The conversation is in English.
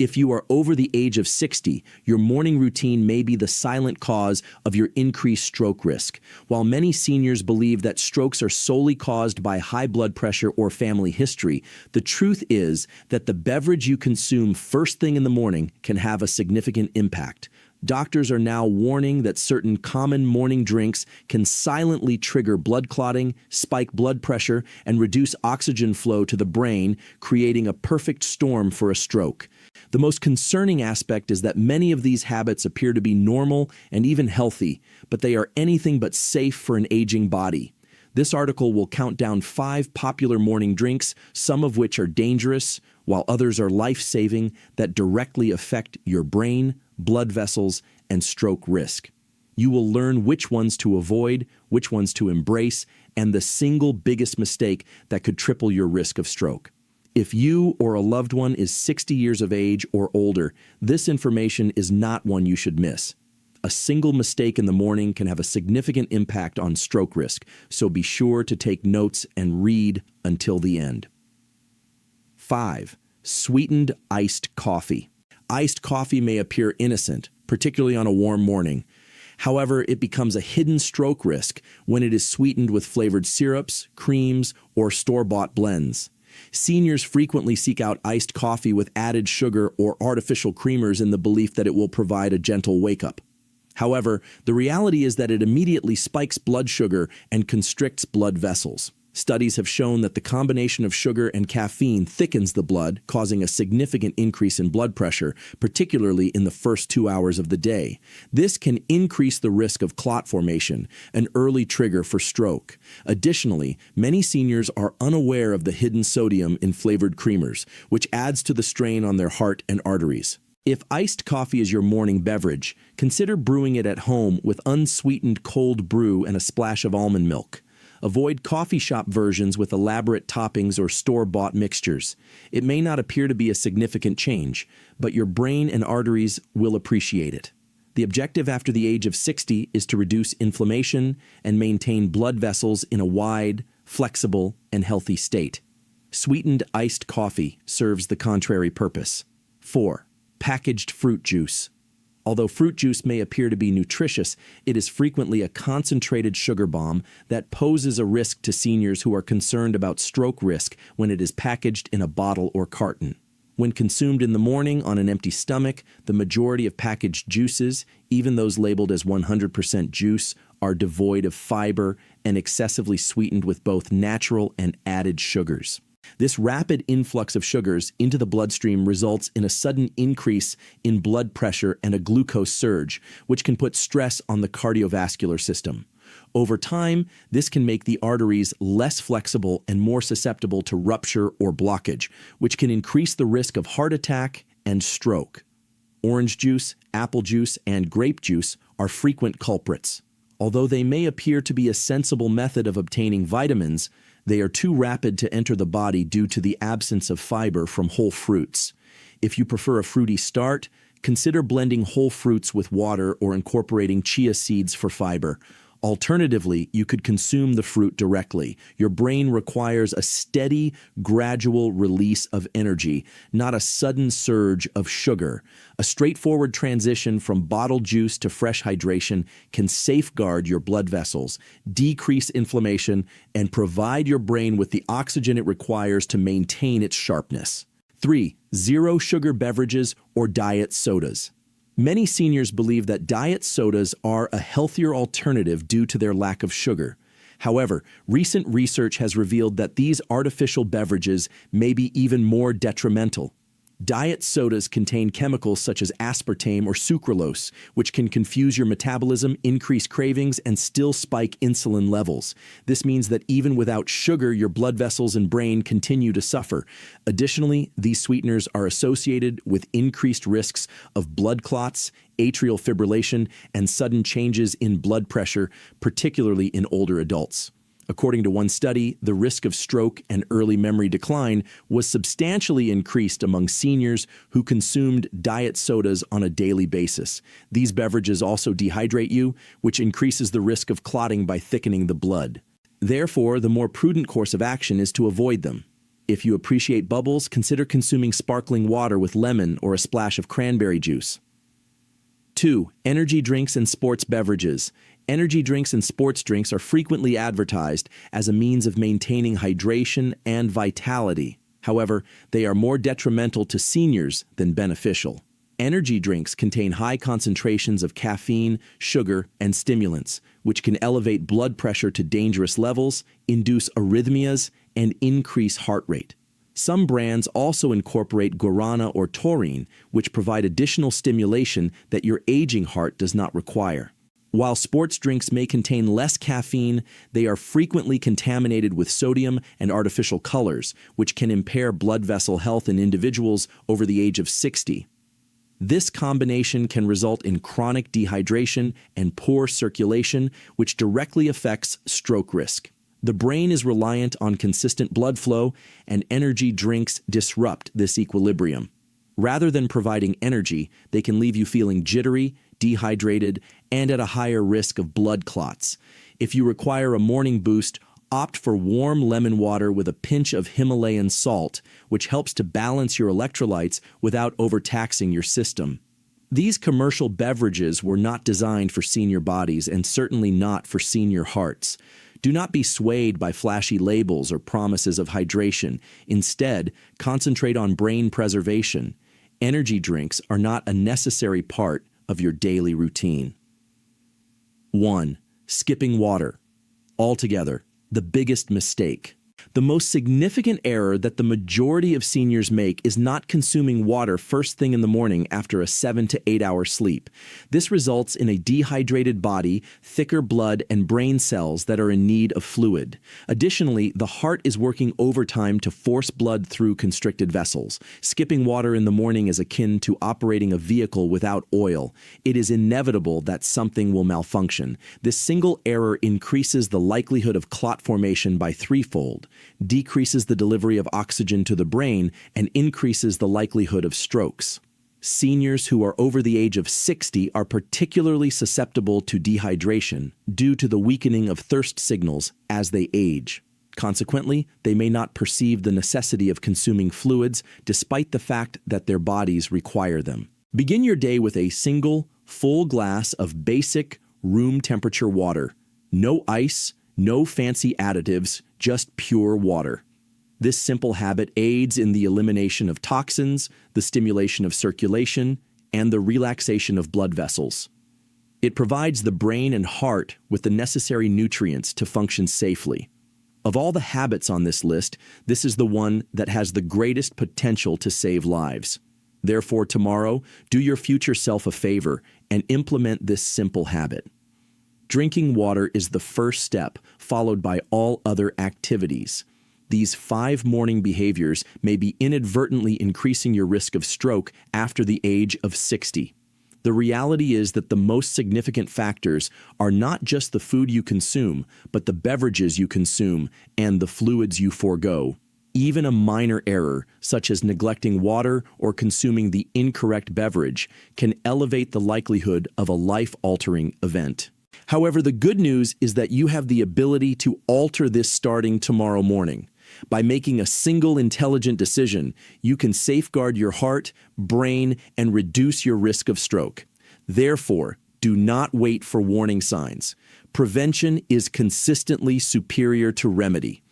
If you are over the age of 60, your morning routine may be the silent cause of your increased stroke risk. While many seniors believe that strokes are solely caused by high blood pressure or family history, the truth is that the beverage you consume first thing in the morning can have a significant impact. Doctors are now warning that certain common morning drinks can silently trigger blood clotting, spike blood pressure, and reduce oxygen flow to the brain, creating a perfect storm for a stroke. The most concerning aspect is that many of these habits appear to be normal and even healthy, but they are anything but safe for an aging body. This article will count down 5 popular morning drinks, some of which are dangerous, while others are life-saving, that directly affect your brain, blood vessels, and stroke risk. You will learn which ones to avoid, which ones to embrace, and the single biggest mistake that could triple your risk of stroke. If you or a loved one is 60 years of age or older, this information is not one you should miss. A single mistake in the morning can have a significant impact on stroke risk, so be sure to take notes and read until the end. 5. Sweetened iced coffee. Iced coffee may appear innocent, particularly on a warm morning. However, it becomes a hidden stroke risk when it is sweetened with flavored syrups, creams, or store-bought blends. Seniors frequently seek out iced coffee with added sugar or artificial creamers in the belief that it will provide a gentle wake-up. However, the reality is that it immediately spikes blood sugar and constricts blood vessels. Studies have shown that the combination of sugar and caffeine thickens the blood, causing a significant increase in blood pressure, particularly in the first 2 hours of the day. This can increase the risk of clot formation, an early trigger for stroke. Additionally, many seniors are unaware of the hidden sodium in flavored creamers, which adds to the strain on their heart and arteries. If iced coffee is your morning beverage, consider brewing it at home with unsweetened cold brew and a splash of almond milk. Avoid coffee shop versions with elaborate toppings or store-bought mixtures. It may not appear to be a significant change, but your brain and arteries will appreciate it. The objective after the age of 60 is to reduce inflammation and maintain blood vessels in a wide, flexible, and healthy state. Sweetened iced coffee serves the contrary purpose. 4. Packaged fruit juice. Although fruit juice may appear to be nutritious, it is frequently a concentrated sugar bomb that poses a risk to seniors who are concerned about stroke risk when it is packaged in a bottle or carton. When consumed in the morning on an empty stomach, the majority of packaged juices, even those labeled as 100% juice, are devoid of fiber and excessively sweetened with both natural and added sugars. This rapid influx of sugars into the bloodstream results in a sudden increase in blood pressure and a glucose surge, which can put stress on the cardiovascular system. Over time, this can make the arteries less flexible and more susceptible to rupture or blockage, which can increase the risk of heart attack and stroke. Orange juice, apple juice, and grape juice are frequent culprits. Although they may appear to be a sensible method of obtaining vitamins, they are too rapid to enter the body due to the absence of fiber from whole fruits. If you prefer a fruity start, consider blending whole fruits with water or incorporating chia seeds for fiber. Alternatively, you could consume the fruit directly. Your brain requires a steady, gradual release of energy, not a sudden surge of sugar. A straightforward transition from bottled juice to fresh hydration can safeguard your blood vessels, decrease inflammation, and provide your brain with the oxygen it requires to maintain its sharpness. 3. Zero sugar beverages or diet sodas. Many seniors believe that diet sodas are a healthier alternative due to their lack of sugar. However, recent research has revealed that these artificial beverages may be even more detrimental. Diet sodas contain chemicals such as aspartame or sucralose, which can confuse your metabolism, increase cravings, and still spike insulin levels. This means that even without sugar, your blood vessels and brain continue to suffer. Additionally, these sweeteners are associated with increased risks of blood clots, atrial fibrillation, and sudden changes in blood pressure, particularly in older adults. According to one study, the risk of stroke and early memory decline was substantially increased among seniors who consumed diet sodas on a daily basis. These beverages also dehydrate you, which increases the risk of clotting by thickening the blood. Therefore, the more prudent course of action is to avoid them. If you appreciate bubbles, consider consuming sparkling water with lemon or a splash of cranberry juice. 2. Energy drinks and sports beverages. Energy drinks and sports drinks are frequently advertised as a means of maintaining hydration and vitality. However, they are more detrimental to seniors than beneficial. Energy drinks contain high concentrations of caffeine, sugar, and stimulants, which can elevate blood pressure to dangerous levels, induce arrhythmias, and increase heart rate. Some brands also incorporate guarana or taurine, which provide additional stimulation that your aging heart does not require. While sports drinks may contain less caffeine, they are frequently contaminated with sodium and artificial colors, which can impair blood vessel health in individuals over the age of 60. This combination can result in chronic dehydration and poor circulation, which directly affects stroke risk. The brain is reliant on consistent blood flow, and energy drinks disrupt this equilibrium. Rather than providing energy, they can leave you feeling jittery, dehydrated, and at a higher risk of blood clots. If you require a morning boost, opt for warm lemon water with a pinch of Himalayan salt, which helps to balance your electrolytes without overtaxing your system. These commercial beverages were not designed for senior bodies and certainly not for senior hearts. Do not be swayed by flashy labels or promises of hydration. Instead, concentrate on brain preservation. Energy drinks are not a necessary part of your daily routine. 1. Skipping water. Altogether, the biggest mistake. The most significant error that the majority of seniors make is not consuming water first thing in the morning after a 7 to 8 hour sleep. This results in a dehydrated body, thicker blood, and brain cells that are in need of fluid. Additionally, the heart is working overtime to force blood through constricted vessels. Skipping water in the morning is akin to operating a vehicle without oil. It is inevitable that something will malfunction. This single error increases the likelihood of clot formation by threefold, decreases the delivery of oxygen to the brain, and increases the likelihood of strokes. Seniors who are over the age of 60 are particularly susceptible to dehydration due to the weakening of thirst signals as they age. Consequently, they may not perceive the necessity of consuming fluids despite the fact that their bodies require them. Begin your day with a single, full glass of basic, room temperature water. No ice, no fancy additives, just pure water. This simple habit aids in the elimination of toxins, the stimulation of circulation, and the relaxation of blood vessels. It provides the brain and heart with the necessary nutrients to function safely. Of all the habits on this list, this is the one that has the greatest potential to save lives. Therefore, tomorrow, do your future self a favor and implement this simple habit. Drinking water is the first step, followed by all other activities. These 5 morning behaviors may be inadvertently increasing your risk of stroke after the age of 60. The reality is that the most significant factors are not just the food you consume, but the beverages you consume and the fluids you forego. Even a minor error, such as neglecting water or consuming the incorrect beverage, can elevate the likelihood of a life-altering event. However, the good news is that you have the ability to alter this starting tomorrow morning. By making a single intelligent decision, you can safeguard your heart, brain, and reduce your risk of stroke. Therefore, do not wait for warning signs. Prevention is consistently superior to remedy.